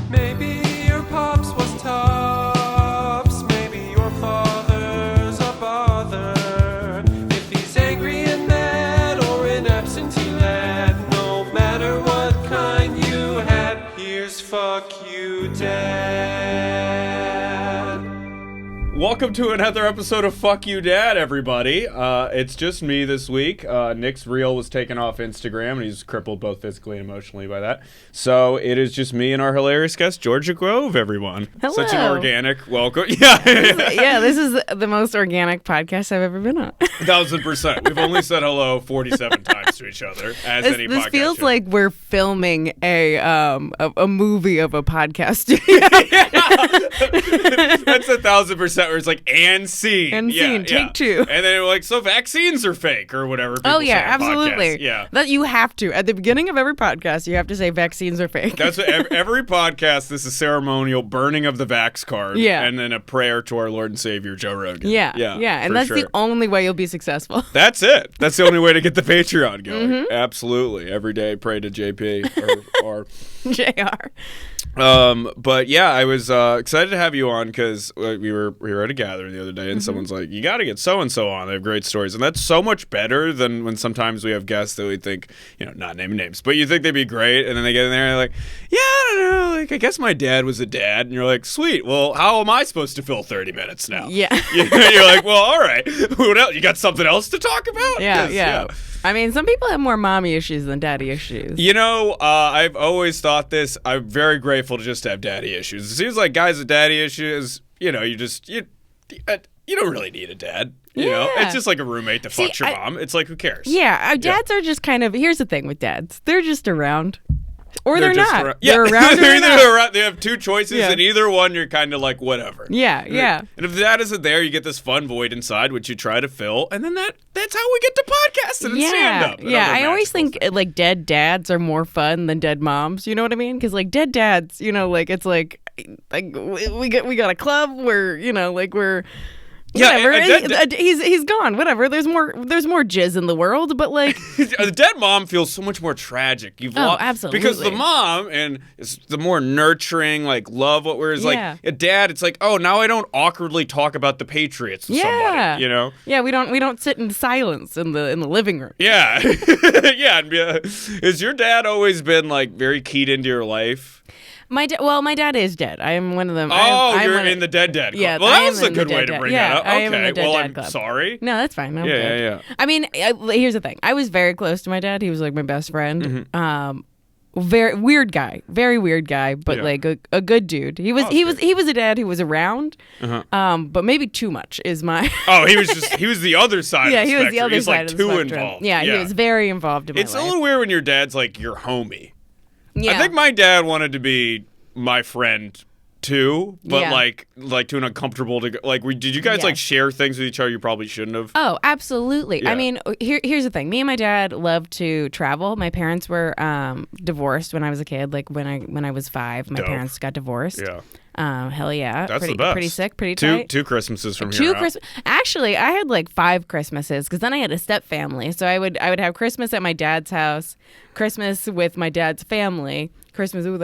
Maybe your pops was tops. Maybe your father's a bother. If he's angry and mad or an absentee lad, no matter what kind you had, here's fuck you, Dad. Welcome to another episode of Fuck You Dad, everybody. It's just me this week. Nick's reel was taken off Instagram, and he's crippled both physically and emotionally by that. So it is just me and our hilarious guest, Geogia Grove, everyone. Hello. Such an organic welcome. Yeah. This is the most organic podcast I've ever been on. 1,000%. We've only said hello 47 times to each other, as any podcast This feels should. like we're filming a movie of a podcast studio. That's 1,000% where it's like, and scene. And scene, take two. And then like, so vaccines are fake or whatever people Oh yeah, say on absolutely. podcasts. Yeah. That you have to. At the beginning of every podcast, you have to say vaccines are fake. That's what every podcast. This is ceremonial burning of the vax card, and then a prayer to our Lord and Savior Joe Rogan. Yeah, and that's the only way you'll be successul. That's it. That's the only way to get the Patreon going. Mm-hmm. Absolutely, every day pray to JP or JR. But yeah, I was excited to have you on because we were at a gathering the other day, and someone's like, "You got to get so and so on. They have great stories," and that's so much better than when sometimes we have guests that we think, not naming names, but you think they'd be great, and then they get in there and they're like, "Yeah, I don't know. Like, I guess my dad was a dad," and you're like, "Sweet. Well, how am I supposed to fill 30 minutes now?" Yeah. You're like, "Well, all right. What else? You got something else to talk about?" Yeah. I mean, some people have more mommy issues than daddy issues. I've always thought this. I'm very grateful to just have daddy issues. It seems like guys with daddy issues, you don't really need a dad. You know, it's just like a roommate that fucks your mom. It's like, who cares? Yeah, dads are just kind of. Here's the thing with dads: they're just around. Or they're not. Yeah. They're around. They're either either around. They have two choices, and either one you're kind of like whatever. Yeah. And if the dad isn't there, you get this fun void inside, which you try to fill, and then that's how we get to podcasting and stand-up. Yeah, I always think like dead dads are more fun than dead moms. You know what I mean? Because like dead dads, it's like we got a club where we're. Whatever. He's gone. Whatever. There's more jizz in the world, but like the dead mom feels so much more tragic. Absolutely. Because the mom is the more nurturing, like love. Whereas like a dad, it's like, oh, now I don't awkwardly talk about the Patriots with somebody. Yeah, we don't sit in silence in the living room. Yeah, yeah. Has your dad always been like very keyed into your life? My dad is dead. I am one of them. You're in the dead club. Yeah, well, that was a good way to bring that up. Okay, I am in the dead I'm club. sorry. No, that's fine. Yeah. I mean, here's the thing. I was very close to my dad. He was like my best friend. Mm-hmm. Very weird guy, but like a good dude. He was a dad who was around, but maybe too much is my. He was the other side. Yeah, of the he was the spectrum. other He's side like of the too spectrum. involved. Yeah, he was very involved in my life. It's a little weird when your dad's like your homie. Yeah. I think my dad wanted to be my friend too, but like too uncomfortable to go. Like, did you guys like share things with each other you probably shouldn't have? Oh, absolutely. Yeah. I mean, here's the thing. Me and my dad loved to travel. My parents were divorced when I was a kid. Like when I was 5, my parents got divorced. Yeah. Hell yeah. That's the best. Pretty sick, pretty tight. Two Christmases from here out. Actually, I had like 5 Christmases because then I had a step family. So I would have Christmas at my dad's house, Christmas with my dad's family, Christmas with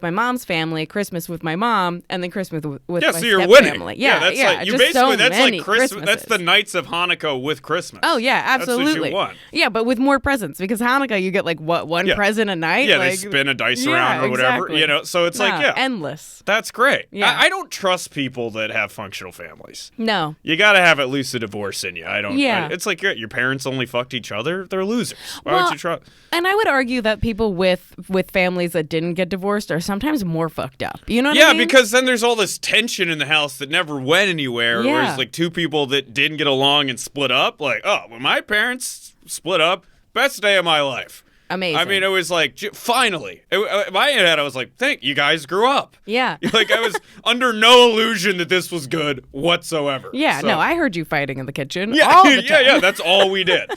my mom's family, Christmas with my mom, and then Christmas with my so you're step winning. family. That's like you just basically so that's many like Christmas. Christmases. That's the Nights of Hanukkah with Christmas. Oh yeah, absolutely. That's what you want. Yeah, but with more presents because Hanukkah you get like one present a night. Yeah, like, they spin a dice around or whatever. Exactly. So it's endless. That's great. Yeah. I don't trust people that have functional families. No. You got to have at least a divorce in you. I don't. Yeah. It's like your parents only fucked each other. They're losers. Why would you trust? And I would argue that people with families that didn't get divorced are sometimes more fucked up. You know what I mean? Yeah, because then there's all this tension in the house that never went anywhere. Yeah. Whereas like two people that didn't get along and split up, like, when my parents split up, best day of my life. Amazing. I mean, it was like, finally. In my head, I was like, thank you guys grew up. Yeah. Like, I was under no illusion that this was good whatsoever. Yeah, So- no, I heard you fighting in the kitchen Yeah, all the time. yeah, that's all we did.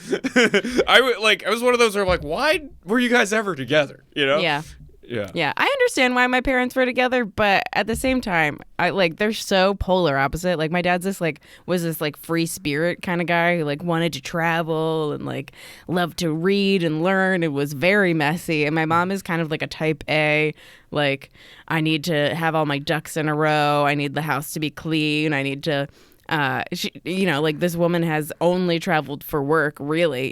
I was one of those where I'm like, why were you guys ever together? You know? Yeah. Yeah. Yeah, I understand why my parents were together, but at the same time, they're so polar opposite. Like my dad's was this free spirit kind of guy who wanted to travel and loved to read and learn. It was very messy. And my mom is kind of a type A. I need to have all my ducks in a row. I need the house to be clean. I need to this woman has only traveled for work, really,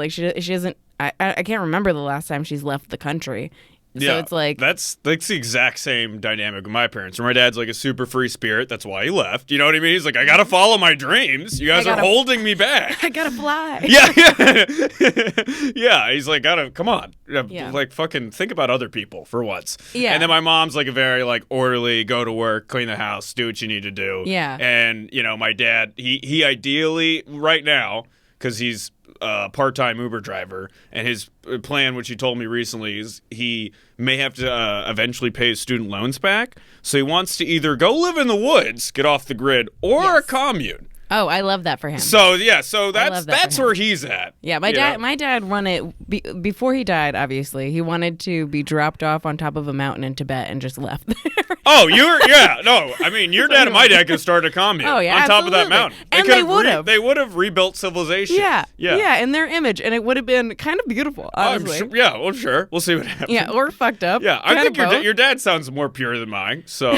she doesn't, I can't remember the last time she's left the country. So it's that's the exact same dynamic with my parents. My dad's a super free spirit. That's why he left. You know what I mean? He's I gotta follow my dreams. You guys are holding me back. I gotta fly. Yeah. Yeah. He's gotta come on. Fucking think about other people for once. Yeah. And then my mom's a very orderly, go to work, clean the house, do what you need to do. Yeah. And my dad, he ideally right now, because he's a part-time Uber driver, and his plan, which he told me recently, is he may have to eventually pay his student loans back. So he wants to either go live in the woods, get off the grid, or a commune. Oh, I love that for him. So that's where he's at. Yeah, my dad run it before he died. Obviously, he wanted to be dropped off on top of a mountain in Tibet and just left there. Oh, your dad and my dad could start a commune. Oh, yeah, on top of that mountain, and they would have. They would have rebuilt civilization. Yeah, in their image, and it would have been kind of beautiful. Honestly, I'm sure. We'll see what happens. Yeah, or fucked up. Yeah, I think your dad sounds more pure than mine. So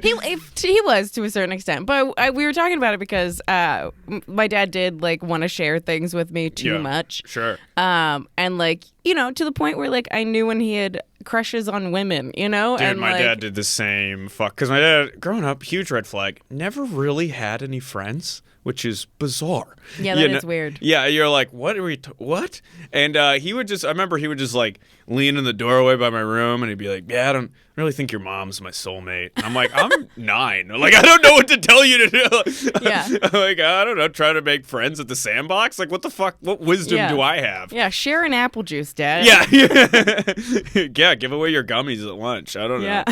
he was to a certain extent, but we were talking about it because my dad did want to share things with me too much. Sure. And to the point where I knew when he had crushes on women, Dude, and my dad did the same. Because my dad, growing up, huge red flag, never really had any friends, which is bizarre. Yeah, that is weird. Yeah, you're what are we? What? And I remember he would just lean in the doorway by my room, and he'd be yeah, I don't really think your mom's my soulmate. And I'm I'm 9. I don't know what to tell you to do. Yeah. I don't know, try to make friends at the sandbox. What the fuck? What wisdom do I have? Yeah, share an apple juice, Dad. Yeah. Yeah, give away your gummies at lunch. I don't know. Yeah.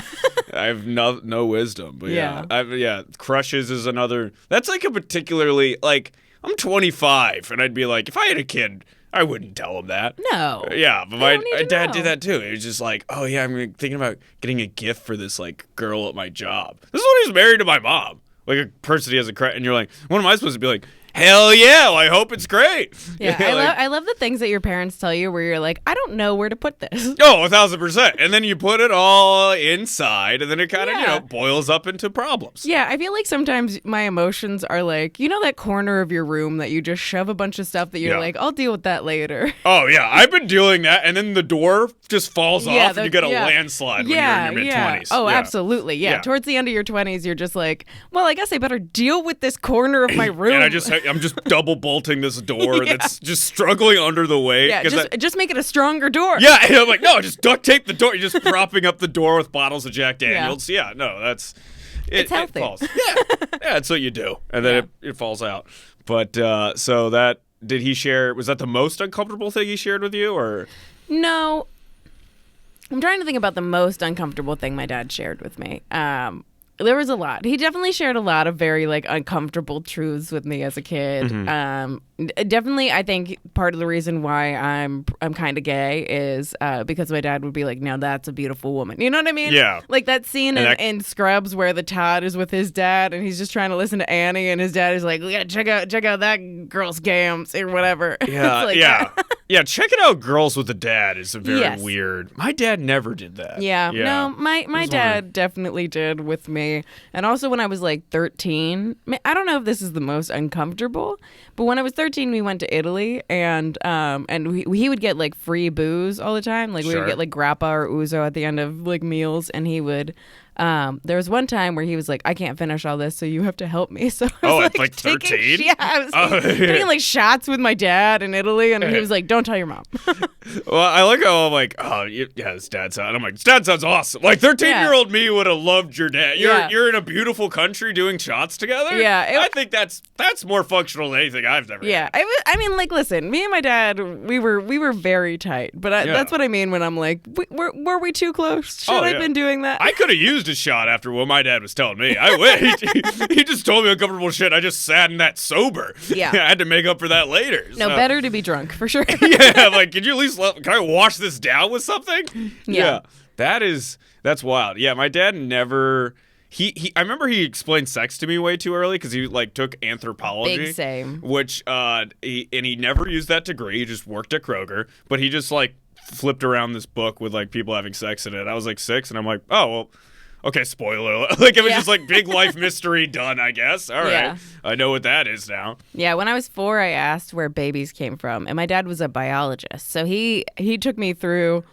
I have no wisdom. But crushes is another. That's a particularly, I'm 25, and I'd be if I had a kid, I wouldn't tell him that. No. Yeah, but my dad did that too. He was just oh yeah, I'm thinking about getting a gift for this girl at my job. This is when he was married to my mom. A person he has a crush, and you're what am I supposed to be hell yeah, well, I hope it's great. Yeah, I love the things that your parents tell you where you're I don't know where to put this. Oh, 1,000%. And then you put it all inside, and then it kind of, boils up into problems. Yeah, I feel sometimes my emotions are that corner of your room that you just shove a bunch of stuff that you're I'll deal with that later. Oh, yeah, I've been doing that, and then the door just falls off, and you get a landslide when you're in your mid-20s. Oh, absolutely. Yeah, towards the end of your 20s, you're just well, I guess I better deal with this corner of my room. And I'm just double bolting this door that's just struggling under the weight. Yeah, just make it a stronger door. Yeah, and I'm no, just duct tape the door. You're just propping up the door with bottles of Jack Daniels. Yeah, no, that's it's healthy. It falls. Yeah, that's what you do, and then it falls out. But so that did he share? Was that the most uncomfortable thing he shared with you, or no? I'm trying to think about the most uncomfortable thing my dad shared with me. There was a lot. He definitely shared a lot of very uncomfortable truths with me as a kid. Mm-hmm. Definitely, I think part of the reason why I'm kind of gay is because my dad would be "Now that's a beautiful woman." You know what I mean? Yeah. That scene in Scrubs where the Todd is with his dad and he's just trying to listen to Annie, and his dad is "Yeah, check out that girl's gams or whatever." Yeah, yeah. Yeah, checking out girls with a dad is very weird. My dad never did that. Yeah. No, my dad definitely did with me. And also when I was 13, I don't know if this is the most uncomfortable, but when I was 13, we went to Italy, and he would get free booze all the time. We would get grappa or ouzo at the end of Mm-hmm. meals, and he would there was one time where he was I can't finish all this, so you have to help me. So I was, at 13? Yeah, I was taking shots with my dad in Italy, and he was don't tell your mom. Well, I like how I'm his dad sounds. I'm his dad sounds awesome. 13-year-old me would have loved your dad. You're in a beautiful country doing shots together. Yeah, I think that's more functional than anything I've ever. Yeah, I mean, listen, me and my dad, we were very tight, but that's what I mean when I'm were we too close? Should I have been doing that? I could have used refused a shot after what my dad was telling me. I wish. He just told me uncomfortable shit. I just sat in that sober. Yeah. I had to make up for that later. No, so. better to be drunk, for sure. Yeah, like, could you at least can I wash this down with something? Yeah. That's wild. Yeah, my dad never... I remember he explained sex to me way too early because he like took anthropology. Big same. Which he never used that degree. He just worked at Kroger, but he just like flipped around this book with like people having sex in it. I was like 6, and I'm like, oh well, okay, spoiler alert. Like it was just like big life mystery done. I guess. All right, I know what that is now. Yeah, when I was 4, I asked where babies came from, and my dad was a biologist, so he took me through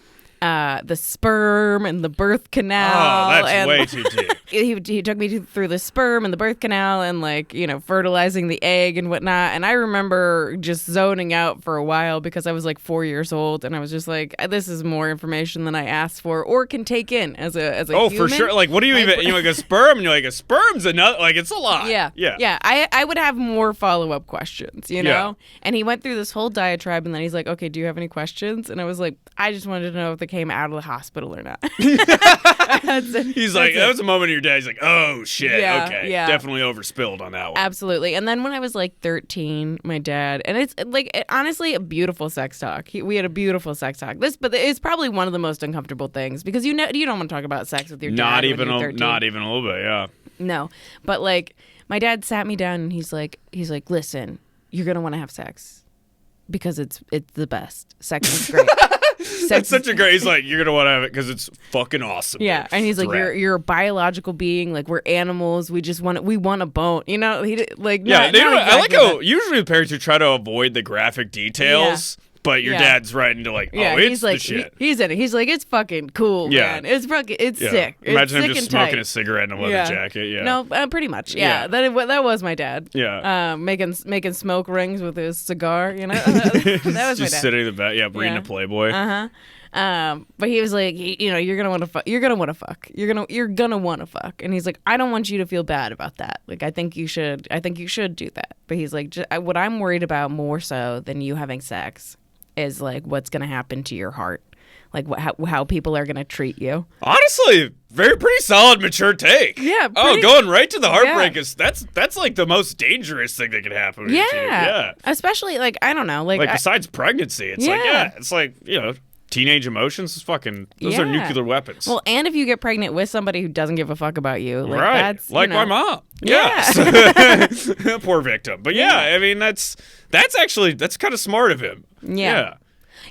the sperm and the birth canal. Oh, that's way too deep. He took me through the sperm and the birth canal and, like, you know, fertilizing the egg and whatnot. And I remember just zoning out for a while because I was like 4 years old, and I was just like, this is more information than I asked for or can take in as a oh, human. for sure. Like, what do you even? You like a sperm, and you're like, a sperm's another. Like, it's a lot. Yeah. I would have more follow-up questions, you know? Yeah. And he went through this whole diatribe, and then he's like, okay, do you have any questions? And I was like, I just wanted to know if they came out of the hospital or not. He's like, that was a moment in your day. He's like, oh, shit. Yeah, okay. yeah. Definitely overspilled on that one. Absolutely. And then when I was like 13, my dad, and it's like, honestly, a beautiful sex talk. We had a beautiful sex talk. But it's probably one of the most uncomfortable things because you don't want to talk about sex with your dad. Not when even you're 13. not even a little bit, yeah. No. But like, my dad sat me down and he's like, listen, you're going to want to have sex because it's the best. Sex is great. That's such a great. He's like, you're gonna want to have it because it's fucking awesome. Yeah, and he's like, you're a biological being. Like, we're animals. We want a bone. You know, like. Yeah, not, they don't. exactly I like how usually the parents who try to avoid the graphic details. Yeah. But your dad's right into like, yeah, it's he's like, the shit. He's in it. He's like, it's fucking cool, man. It's sick. Imagine it's him just smoking a cigarette in a leather jacket. Yeah. No, pretty much. Yeah. That was my dad. Yeah. Making smoke rings with his cigar. You know, that was my dad. Just sitting in the back. Yeah, reading a Playboy. But he was like, you're gonna want to fuck. You're gonna want to fuck. You're gonna want to fuck. And he's like, I don't want you to feel bad about that. Like, I think you should do that. But he's like, what I'm worried about more so than you having sex is like what's gonna happen to your heart, like how people are gonna treat you. Honestly, pretty solid, mature take. Yeah. Going right to the heartbreak is that's like the most dangerous thing that could happen. Yeah. To you. Yeah. Especially like, I don't know, like besides pregnancy, it's it's like teenage emotions is fucking. Those are nuclear weapons. Well, and if you get pregnant with somebody who doesn't give a fuck about you, like that's like my mom. Yeah. Yes. Poor victim. But I mean that's kind of smart of him. Yeah.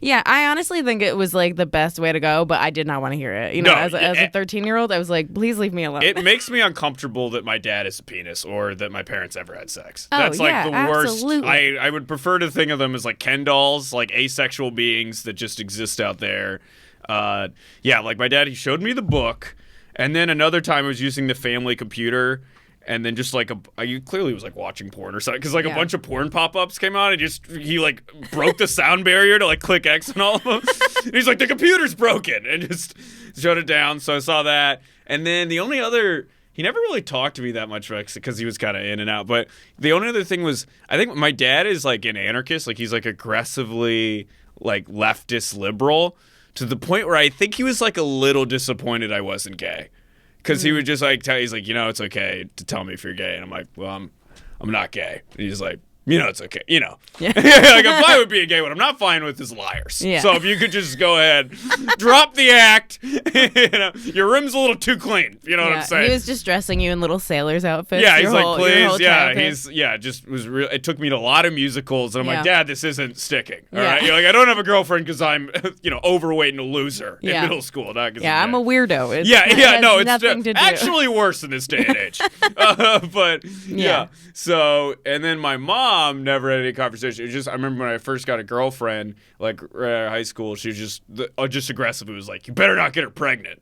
Yeah, I honestly think it was like the best way to go, but I did not want to hear it. You know, as a 13-year-old, I was like, please leave me alone. It makes me uncomfortable that my dad is a penis or that my parents ever had sex. Oh, That's like the absolutely. worst. I would prefer to think of them as like Ken dolls, like asexual beings that just exist out there. Like my dad, he showed me the book, and then another time I was using the family computer. And then just like he clearly was like watching porn or something because like a bunch of porn pop-ups came on and he like broke the sound barrier to like click X on all of them. And he's like, the computer's broken, and just shut it down. So I saw that, and then the only other, he never really talked to me that much because he was kind of in and out. But the only other thing was, I think my dad is like an anarchist, like he's like aggressively like leftist liberal to the point where I think he was like a little disappointed I wasn't gay. Because he would just like he's like, it's okay to tell me if you're gay. And I'm like, well, I'm not gay. And he's like, it's okay. Yeah. Like, I'm fine with being gay. What I'm not fine with is liars. Yeah. So if you could just go ahead, drop the act. Your room's a little too clean. You know what I'm saying? He was just dressing you in little sailors outfits. Yeah, he's like, please. Childhood. Just was real. It took me to a lot of musicals, and I'm like, Dad, this isn't sticking. All right, Yeah. like, I don't have a girlfirst because I'm, overweight and a loser in middle school. Not 'cause I'm a weirdo. It's it's to do. actually worse in this day and age. But yeah. So, and then my mom never had any conversation. It was just, I remember when I first got a girlfriend, like right out of high school, she was just aggressively was like, you better not get her pregnant.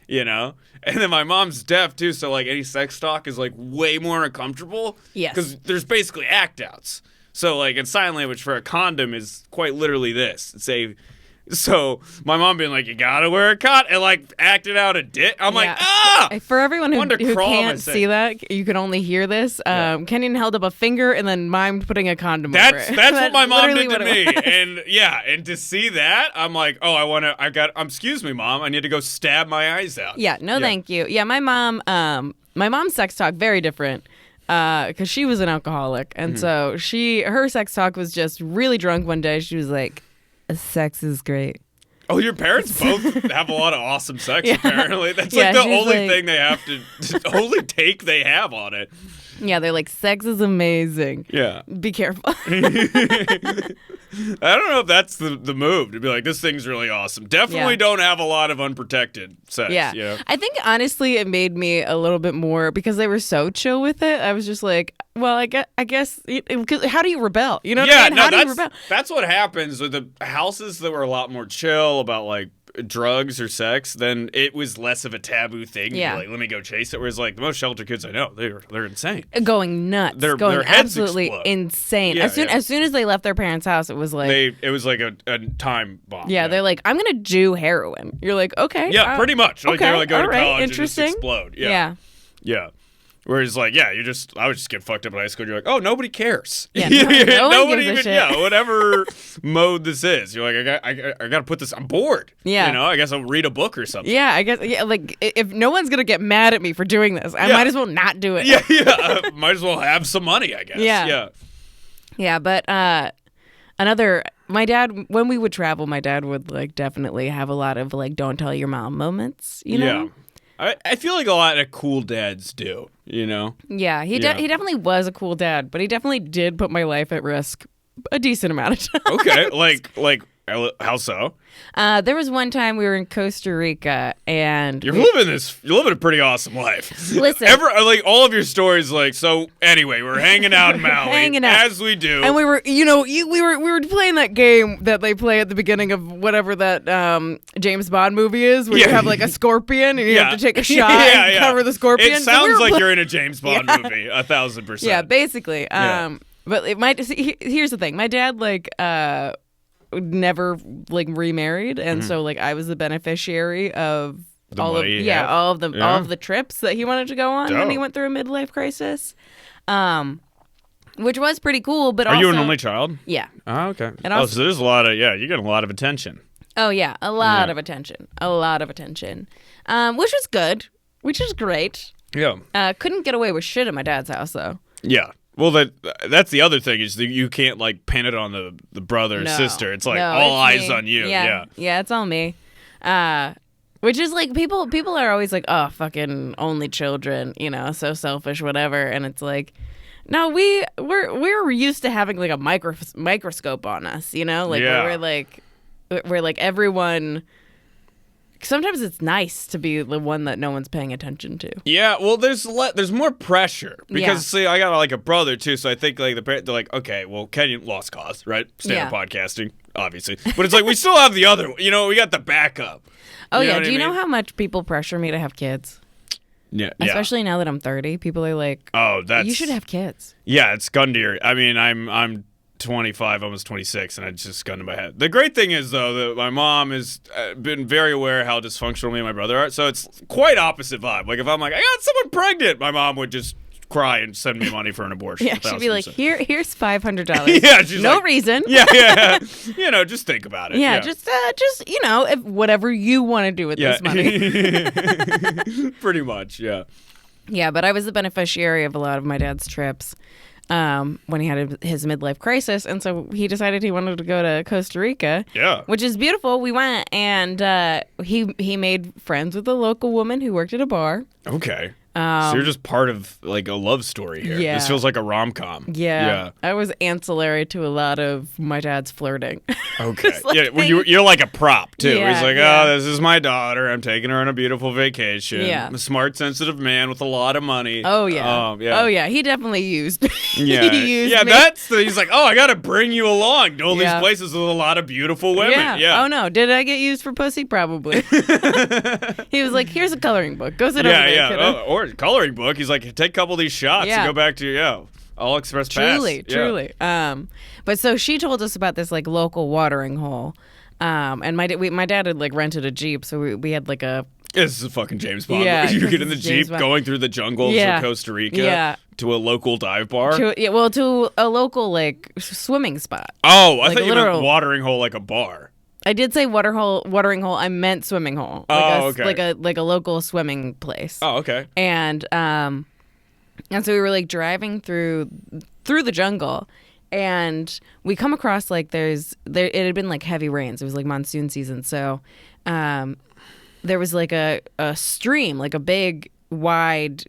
And then my mom's deaf too, so like any sex talk is like way more uncomfortable. Yes. Because there's basically act outs. So like in sign language for a condom is quite literally this. It's a So my mom being like, you gotta wear a condom, and like acted out a dick. I'm like, For everyone who Wanted to crawl can't myself. see that, you can only hear this. Kenyon held up a finger and then mimed putting a condom over it. That's what my mom did to literally me. what it was. And to see that, I'm like, excuse me, Mom, I need to go stab my eyes out. Yeah, no thank you. Yeah, my mom's sex talk, very different. Because she was an alcoholic. And so her sex talk was just really drunk one day. She was like, sex is great. Oh, your parents both have a lot of awesome sex, Yeah. apparently. That's Yeah, like the she's only like- thing they have to, only take they have on it. Yeah, they're like, sex is amazing. Yeah. Be careful. I don't know if that's the move, to be like, this thing's really awesome. Definitely Yeah. don't have a lot of unprotected sex. Yeah. You know? I think honestly it made me a little bit more because they were so chill with it. I was just like, well, I guess 'cause how do you rebel? You know what I mean? How do you rebel? That's what happens with the houses that were a lot more chill about like drugs or sex. Then it was less of a taboo thing. Yeah. To be like, let me go chase it. Whereas like the most sheltered kids I know, they're insane. Going nuts. Their going heads absolutely explode. insane. Yeah, As soon as they left their parents' house, it was like It was like a time bomb. yeah, they're like, I'm gonna do heroin. You're like, okay. Yeah, pretty much. Like okay, they're like go to all right, college interesting. and just explode. Yeah. Yeah. Whereas, like, I would just get fucked up in high school. You're like, oh, nobody cares. Yeah, no one Nobody gives a even, shit. yeah, whatever mode this is. You're like, I got to put this. I'm bored. Yeah. You know, I guess I'll read a book or something. Yeah, I guess. Yeah, like if no one's gonna get mad at me for doing this, I might as well not do it. Yeah. Might as well have some money, I guess. Yeah. Yeah. Yeah, but my dad, when we would travel, my dad would like definitely have a lot of like don't tell your mom moments, you know? Yeah. I feel like a lot of cool dads do, you know? Yeah, he Yeah. definitely was a cool dad, but he definitely did put my life at risk a decent amount of time. Okay. like, how so? There was one time we were in Costa Rica and You're living a pretty awesome life. Listen. Like all of your stories, like, so anyway, we're hanging out in Maui. Hanging out. As we do. and we were, we were playing that game that they play at the beginning of whatever that James Bond movie is, where you Yeah. have like a scorpion and you have to take a shot Yeah, and yeah. cover the scorpion. It So sounds we were like you're in a James Bond movie, 1,000%. Yeah, basically. Yeah. But here's the thing. My dad never like remarried, and so like I was the beneficiary of The all of money he had? all of Yeah. the trips that he wanted to go on when he Dope. went through a midlife crisis. Which was pretty cool, but Are also you an only child? yeah. Oh, okay. And also- so there's a lot of, you get a lot of attention. Oh yeah, a lot Yeah. of attention. A lot of attention. Which was good. Which is great. Yeah. Couldn't get away with shit at my dad's house though. Yeah. Well, that's the other thing is that you can't like pin it on the brother or No. sister. It's like No, all it's eyes me. on you. Yeah, it's all me. Which is like people are always like, oh, fucking only children, so selfish, whatever. And it's like, no, we're used to having like a microscope on us, like Yeah. we're like everyone. Sometimes it's nice to be the one that no one's paying attention to. Yeah, well, there's more pressure because Yeah. see, I got like a brother too, so I think like they're like, okay, well, Kenyon lost cause, right? Stand-up podcasting, obviously, but it's like we still have the other, we got the backup. Oh You know yeah, what do I you know mean? how much people pressure me to have kids? Yeah, Especially now that I'm 30, people are like, Oh, that's you should have kids. Yeah, it's gun to your. I mean, I'm 25, almost 26, and it's just gun to my head. The great thing is though that my mom has been very aware how dysfunctional me and my brother are, so it's quite opposite vibe. Like if I'm like, I got someone pregnant, my mom would just cry and send me money for an abortion. Yeah, she'd be like, 1,000%. here's $500. Yeah, she's no like- reason. Yeah. Just think about it. Yeah, just if whatever you want to do with this money. Pretty much, yeah. Yeah, but I was the beneficiary of a lot of my dad's trips when he had his midlife crisis, and so he decided he wanted to go to Costa Rica. Yeah. Which is beautiful. We went, and he made friends with a local woman who worked at a bar. Okay. So you're just part of like a love story here. Yeah. This feels like a rom-com. Yeah, I was ancillary to a lot of my dad's flirting. Okay. It's like Well, you're like a prop too. Yeah, He's like, yeah. oh, this is my daughter. I'm taking her on a beautiful vacation. Yeah. I'm a smart, sensitive man with a lot of money. Oh yeah. Yeah. Oh yeah. He definitely used. Yeah. he used yeah. me. He's like, oh, I got to bring you along to all Yeah. these places with a lot of beautiful women. Yeah. Yeah. Oh no. Did I get used for pussy? Probably. He was like, "Here's a coloring book. Go sit over Yeah. there, Yeah. kiddo." Or a coloring book. He's like, take a couple of these shots Yeah. and go back to All Express Pass. Truly, Yeah. truly. But so she told us about this like local watering hole. And my dad had like rented a Jeep, so we had like a. This is a fucking James Bond. Yeah, You get in the this is James Jeep Bond. going through the jungles of Costa Rica to a local dive bar. To a local like swimming spot. Oh, I Like thought a you meant literal- watering hole like a bar. I did say watering hole. I meant swimming hole. Okay. Like a local swimming place. Oh, okay. And so we were like driving through the jungle, and we come across like it had been like heavy rains. It was like monsoon season, so there was like a stream, like a big wide,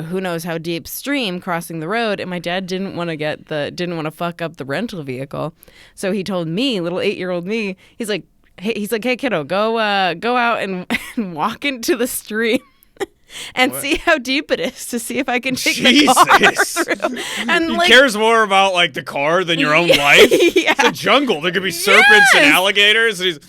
who knows how deep stream crossing the road, and my dad didn't want to fuck up the rental vehicle, so he told me, little 8-year-old me, he's like, hey kiddo, go out and walk into the stream and see how deep it is, to see if I can take the car through. And He like, cares more about like the car than your own life. Yeah. It's a jungle. There could be serpents and Yes. alligators. And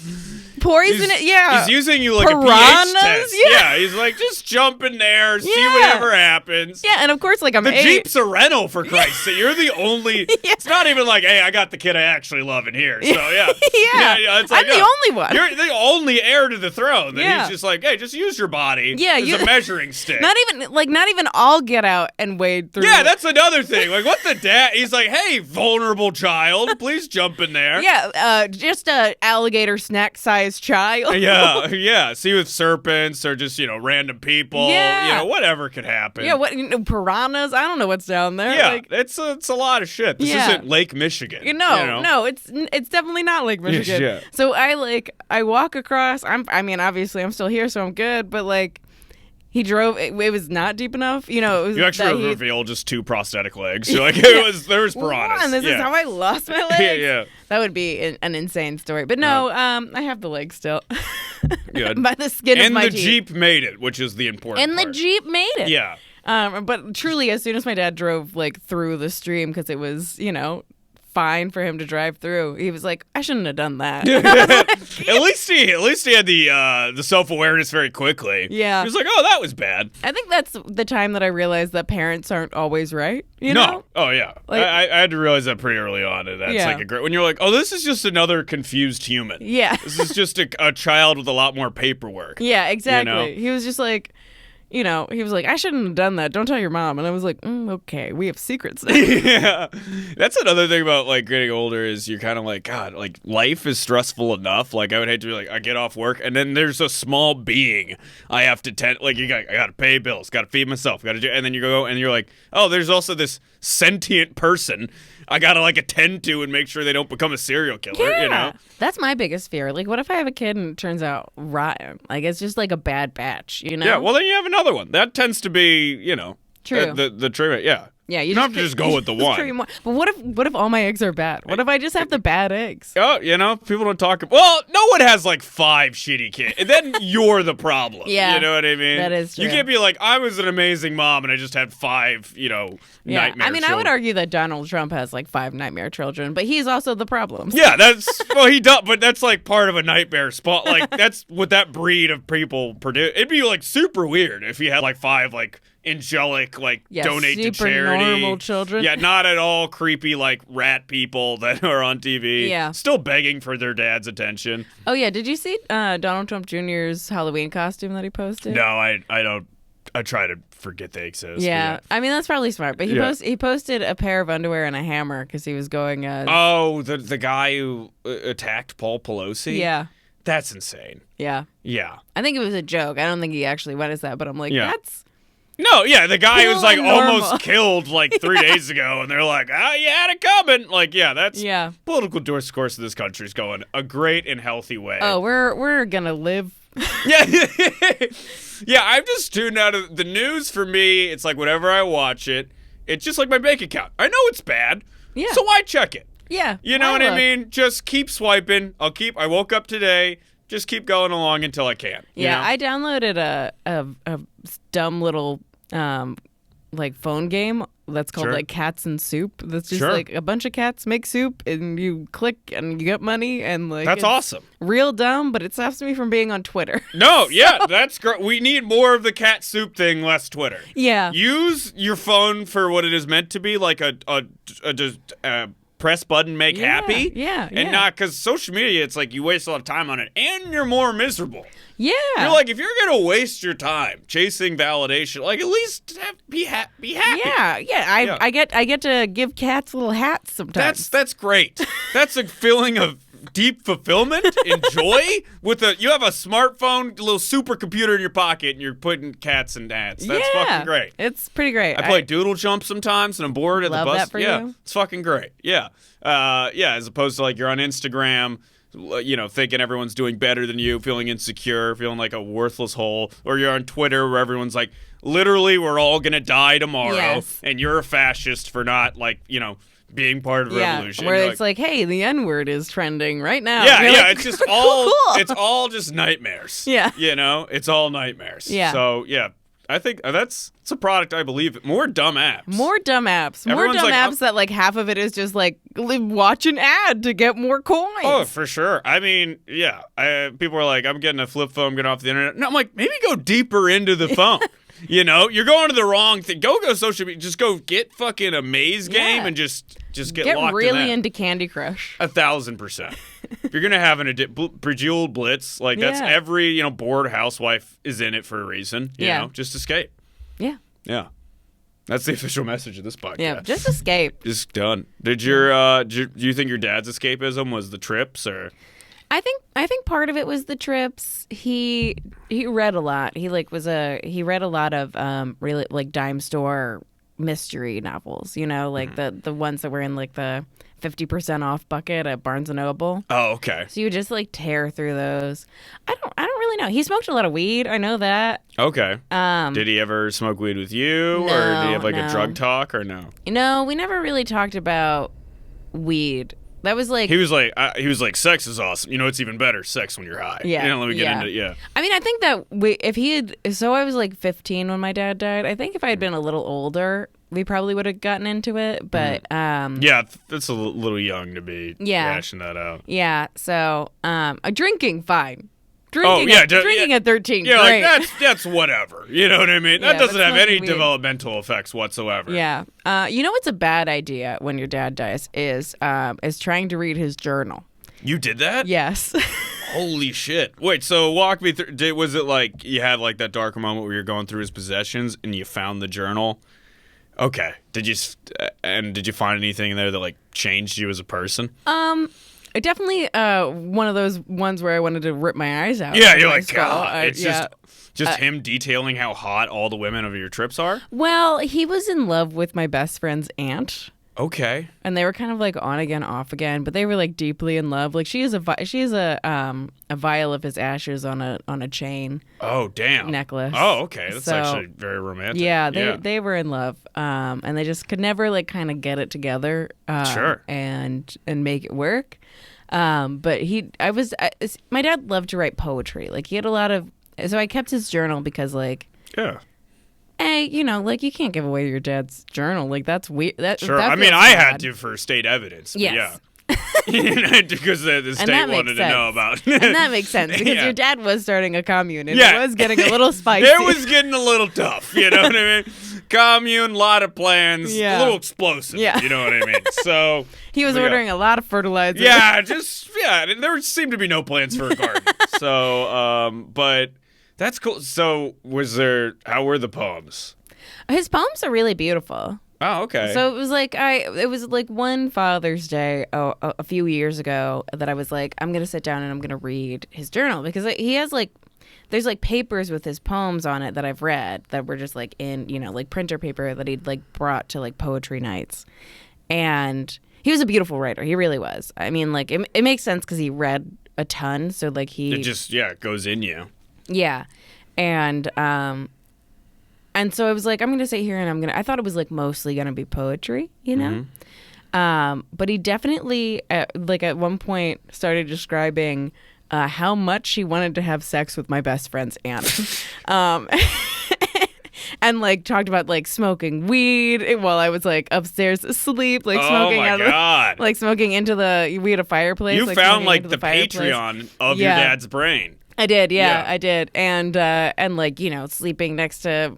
poison it, yeah. He's using you like a Piranhas, pH test. yeah. He's like, just jump in there, see Yeah. whatever happens. Yeah, and of course, like I'm The 8. Jeep's a rental, for Christ's sake. You're the only. Yeah. It's not even like, hey, I got the kid I actually love in here. So yeah, Yeah. it's like, I'm the only one. You're the only heir to the throne. Then Yeah. he's just like, hey, just use your body. Yeah, as a measuring stick. Not even I'll get out and wade through. Yeah, that's another thing. Like, what the dad? He's like, hey, vulnerable child, please jump in there. Yeah, just a alligator snack-sized child. Yeah. See, with serpents or just, random people, Yeah. whatever could happen. Yeah, piranhas? I don't know what's down there. Yeah, like, it's a lot of shit. This Yeah. isn't Lake Michigan. No, it's definitely not Lake Michigan. Yeah. So I walk across. Obviously I'm still here, so I'm good. But like, he drove. It was not deep enough. It was You actually that revealed just 2 prosthetic legs. You're like, there was piranhas. One, this is how I lost my legs. Yeah. That would be an insane story. But no, I have the legs still. Good. By the skin of And my the teeth. Jeep made it, which is the important And the part. Jeep made it. Yeah. But truly, as soon as my dad drove like through the stream, because it was, fine for him to drive through, he was like, I shouldn't have done that. At least he had the self-awareness very quickly. Yeah. He was like, oh, that was bad. I think that's the time that I realized that parents aren't always right. You No. know? Oh, yeah. Like- I had to realize that pretty early on. And that's Yeah. like a great, when you're like, oh, this is just another confused human. Yeah. This is just a child with a lot more paperwork. Yeah, exactly. You know? He was just like, he was like, I shouldn't have done that. Don't tell your mom. And I was like, okay, we have secrets now. Yeah. That's another thing about like getting older is you're kind of like, God, like life is stressful enough. Like I would hate to be like, I get off work and then there's a small being I have to tend, like I got to pay bills, got to feed myself, got to do, and then you go and you're like, oh, there's also this sentient person I got to like attend to and make sure they don't become a serial killer, Yeah. That's my biggest fear. Like, what if I have a kid and it turns out rotten? Like, it's just like a bad batch, Yeah, well then you have another one. That tends to be, True. the treatment, yeah. Yeah, you don't have to just go with the one. Tree more. But what if all my eggs are bad? What if I just have the bad eggs? Oh, people don't talk. Well, no one has like 5 shitty kids. And then you're the problem. Yeah, You know what I mean? that is You true. can't be like, I was an amazing mom and I just had 5, Yeah, nightmare I mean, I would argue that Donald Trump has like 5 nightmare children, but he's also the problem. Yeah, he does, but that's like part of a nightmare spot. Like, that's what that breed of people produce. It'd be like super weird if he had like 5, like, angelic, like, Yeah, donate to super charity. normal children. Yeah, not at all creepy, like, rat people that are on TV. Yeah. Still begging for their dad's attention. Oh yeah, did you see Donald Trump Jr.'s Halloween costume that he posted? No, I don't. I try to forget they exist. Yeah, I mean that's probably smart. But he posted a pair of underwear and a hammer because he was going. Oh, the guy who attacked Paul Pelosi? Yeah, That's insane. yeah. Yeah. I think it was a joke. I don't think he actually went as that. But I'm like, Yeah. that's No, yeah, the guy Cool was like and normal. almost killed like 3 days ago, and they're like, "Oh, you had it coming." Like, yeah, that's yeah. political discourse in this country is going a great and healthy way. Oh, we're gonna live. Yeah, yeah. I've just tuned out of the news. For me, it's like whenever I watch it, it's just like my bank account. I know it's bad, Yeah. so why check it? Yeah. You know why what I look? mean? Just keep swiping. I woke up today. Just keep going along until I can. you Yeah, know? I downloaded a dumb little like phone game that's called Sure. like Cats and Soup. That's just Sure. like a bunch of cats make soup and you click and you get money and like That's it's awesome. real dumb, but it stops me from being on Twitter. No, yeah, that's great. We need more of the cat soup thing, less Twitter. Yeah. Use your phone for what it is meant to be, like a press button, make happy. Yeah. And not because social media, it's like you waste a lot of time on it and you're more miserable. Yeah. You're like, if you're going to waste your time chasing validation, like at least be happy. Yeah. I get to give cats little hats sometimes. That's great. That's a feeling of deep fulfillment and joy you have a smartphone, a little supercomputer in your pocket, and you're putting cats in hats. That's fucking great. It's pretty great. I play Doodle Jump sometimes, and I'm bored at the love bus. that for you. It's fucking great. Yeah. As opposed to like you're on Instagram, thinking everyone's doing better than you, feeling insecure, feeling like a worthless hole, or you're on Twitter where everyone's like, literally, we're all gonna die tomorrow, and you're a fascist for not being part of the revolution. Where it's like, hey, the N-word is trending right now. Yeah, it's just all it's all just nightmares. Yeah. It's all nightmares. Yeah. So I think it's a product I believe. More dumb apps. More dumb apps Everyone's that like half of it is just like watch an ad to get more coins. Oh, for sure. I mean, people are like, I'm getting a flip phone, getting off the internet. No, I'm like, maybe go deeper into the phone. You're going to the wrong thing. Go social media. Just go get fucking a maze game and just get locked really in that. into Candy Crush. 1,000%. If you're gonna have an Bejeweled Blitz, like that's every bored housewife is in it for a reason. You know, just escape. Yeah. Yeah. That's the official message of this podcast. Yeah, just escape. Just done. Do you think your dad's escapism was the trips or? I think part of it was the trips. He read a lot. He read a lot of really like dime store mystery novels, like the ones that were in like the 50% off bucket at Barnes & Noble. Oh, okay. So you would just like tear through those. I don't really know. He smoked a lot of weed. I know that. Okay. Did he ever smoke weed with you, No, or did he have like no. a drug talk, or no? No, we never really talked about weed. That was like he was like sex is awesome. It's even better sex when you're high. Yeah. Let me get into it. Yeah. I mean, I think that I was like 15 when my dad died. I think if I had been a little older, we probably would have gotten into it. But that's a little young to be hashing that out. Yeah. So drinking, fine. Drinking At 13. Yeah, great. like that's whatever. You know what I mean? That doesn't have any weed. developmental effects whatsoever. Yeah. What's a bad idea when your dad dies is trying to read his journal. You did that? Yes. Holy shit. Wait, so walk me through. Was it like you had like that dark moment where you're going through his possessions and you found the journal? Okay. Did you find anything in there that like changed you as a person? Definitely one of those ones where I wanted to rip my eyes out. Yeah, you're like, God. It's just him detailing how hot all the women of your trips are? Well, he was in love with my best friend's aunt. Okay. And they were kind of like on again, off again, but they were like deeply in love. Like she has a vial of his ashes on a chain. Oh, damn. Necklace. Oh, okay. That's actually very romantic. Yeah, they were in love. And they just could never like kind of get it together. Sure. And make it work. But my dad loved to write poetry. Like he had a lot of, so I kept his journal because like, hey, like you can't give away your dad's journal. Like that's weird. Sure. That I mean, feels I bad. had to for state evidence. But yes. Yeah. Because the state wanted to know about. And that makes sense because your dad was starting a commune and Yeah. it was getting a little spicy. It was getting a little tough. You know what I mean? Commune, lot of plans, a little explosive. Yeah. You know what I mean? So he was ordering a lot of fertilizer. Yeah, there seemed to be no plans for a garden. So, but that's cool. So, how were the poems? His poems are really beautiful. Oh, okay. So it was like one Father's Day a few years ago that I was like, I'm gonna sit down and I'm gonna read his journal because he has like, there's like papers with his poems on it that I've read that were just like in like printer paper that he'd like brought to like poetry nights, and he was a beautiful writer. He really was. I mean, like it makes sense because he read a ton, so like it just it goes in you. Yeah, and so I was like, I'm gonna sit here and I thought it was like mostly gonna be poetry, but he definitely at one point started describing how much he wanted to have sex with my best friend's aunt, and like talked about like smoking weed while I was like upstairs asleep, like smoking God. Smoking into we had a fireplace. You like, found like the fireplace. Patreon of your dad's brain. I did, I did, and like sleeping next to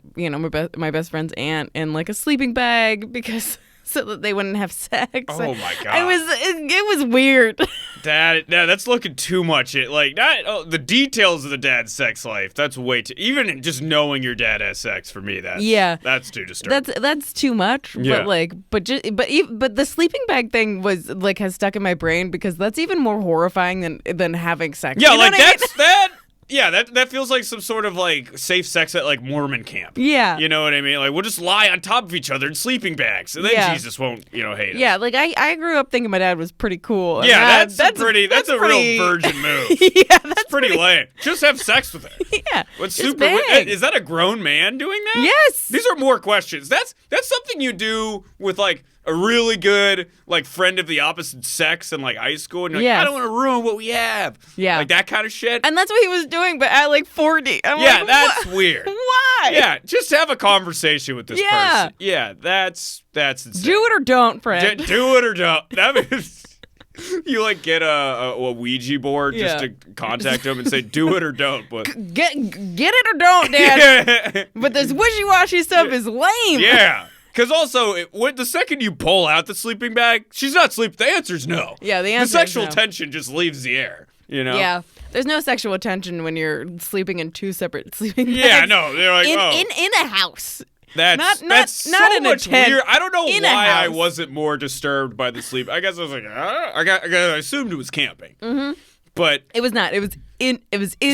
my best friend's aunt in like a sleeping bag because so that they wouldn't have sex. Oh my God. It was weird. Dad, that's looking too much. The details of the dad's sex life. That's way too. Even just knowing your dad has sex for me, that's too disturbing. That's too much. Yeah. But the sleeping bag thing was like has stuck in my brain because that's even more horrifying than having sex. Yeah, you know like what I mean? that. Yeah, that feels like some sort of like safe sex at like Mormon camp. Yeah. You know what I mean? Like we'll just lie on top of each other in sleeping bags, and then Jesus won't, hate us. Yeah, like I grew up thinking my dad was pretty cool. Yeah, that's a real virgin move. Yeah, that's pretty lame. Just have sex with her. Yeah. What's just super? bang. Is that a grown man doing that? Yes. These are more questions. That's something you do with like a really good like friend of the opposite sex in like high school, and you're like, I don't want to ruin what we have. Yeah, like that kind of shit. And that's what he was doing, but at like 40. I'm like, that's weird. Why? Yeah, just have a conversation with this person. Yeah, that's insane. Do it or don't, friend. Do it or don't. That means you like get a Ouija board just to contact him and say do it or don't. But get it or don't, Dad. Yeah. But this wishy-washy stuff is lame. Yeah. Because also, the second you pull out the sleeping bag, she's not sleeping. The answer's no. Yeah, the answer is no. The sexual no. tension just leaves the air, you know? Yeah. There's no sexual tension when you're sleeping in two separate sleeping bags. Yeah, no. They're like, in a house. That's so not much weird. I don't know why I house. wasn't more disturbed by the sleep. I guess I was like, I assumed it was camping. Mm-hmm. But it was not. It was in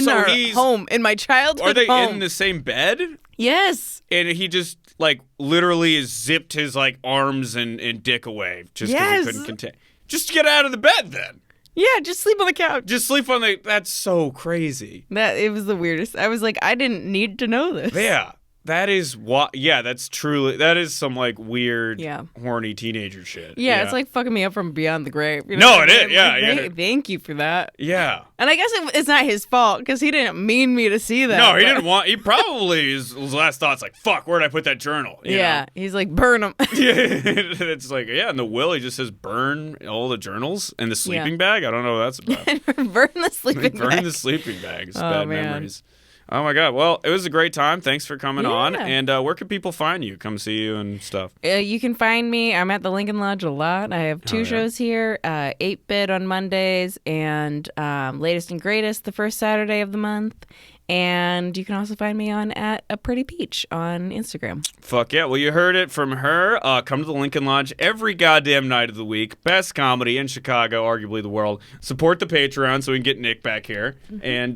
our home, in my childhood home. Are they in the same bed? Yes. And he just like literally zipped his like arms and dick away just because he couldn't contain. Just get out of the bed then. Yeah, just sleep on the couch. Just sleep on the. That's so crazy. It was the weirdest. I was like, I didn't need to know this. Yeah. That is what. Yeah, that is some like weird, horny teenager shit. Yeah, it's like fucking me up from beyond the grave. You No, know? it is. Yeah, like, thank you for that. Yeah. And I guess it's not his fault because he didn't mean me to see that. No, he didn't want. He probably his last thought's like, "Fuck, where'd I put that journal?" You know? He's like, burn them. Yeah, it's like, in the will he just says burn all the journals and the sleeping bag. I don't know what that's about. Burn the sleeping bag. Burn the sleeping bags. Bad memories. Oh my God. Well, it was a great time. Thanks for coming on. And where can people find you? Come see you and stuff. You can find me. I'm at the Lincoln Lodge a lot. I have two shows here, 8-Bit on Mondays and Latest and Greatest the first Saturday of the month. And you can also find me on at A Pretty Peach on Instagram. Fuck yeah. Well, you heard it from her. Come to the Lincoln Lodge every goddamn night of the week. Best comedy in Chicago, arguably the world. Support the Patreon so we can get Nick back here. Mm-hmm. And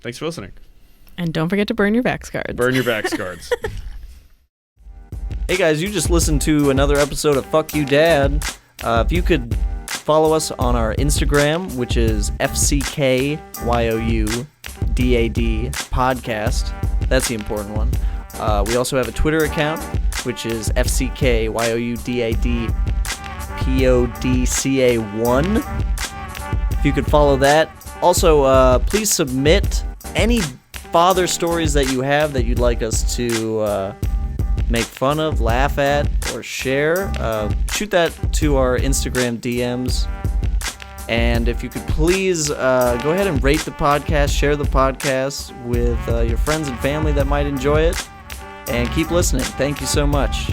thanks for listening. And don't forget to burn your Vax cards. Burn your Vax cards. Hey guys, you just listened to another episode of Fuck You Dad. If you could follow us on our Instagram, which is FCKYOUDAD podcast. That's the important one. We also have a Twitter account, which is FCKYOUDADPODCA1. If you could follow that. Also, please submit any father stories that you have that you'd like us to make fun of, laugh at, or share. Shoot that to our Instagram DMs. And if you could please go ahead and rate the podcast, share the podcast with your friends and family that might enjoy it, and keep listening. Thank you so much.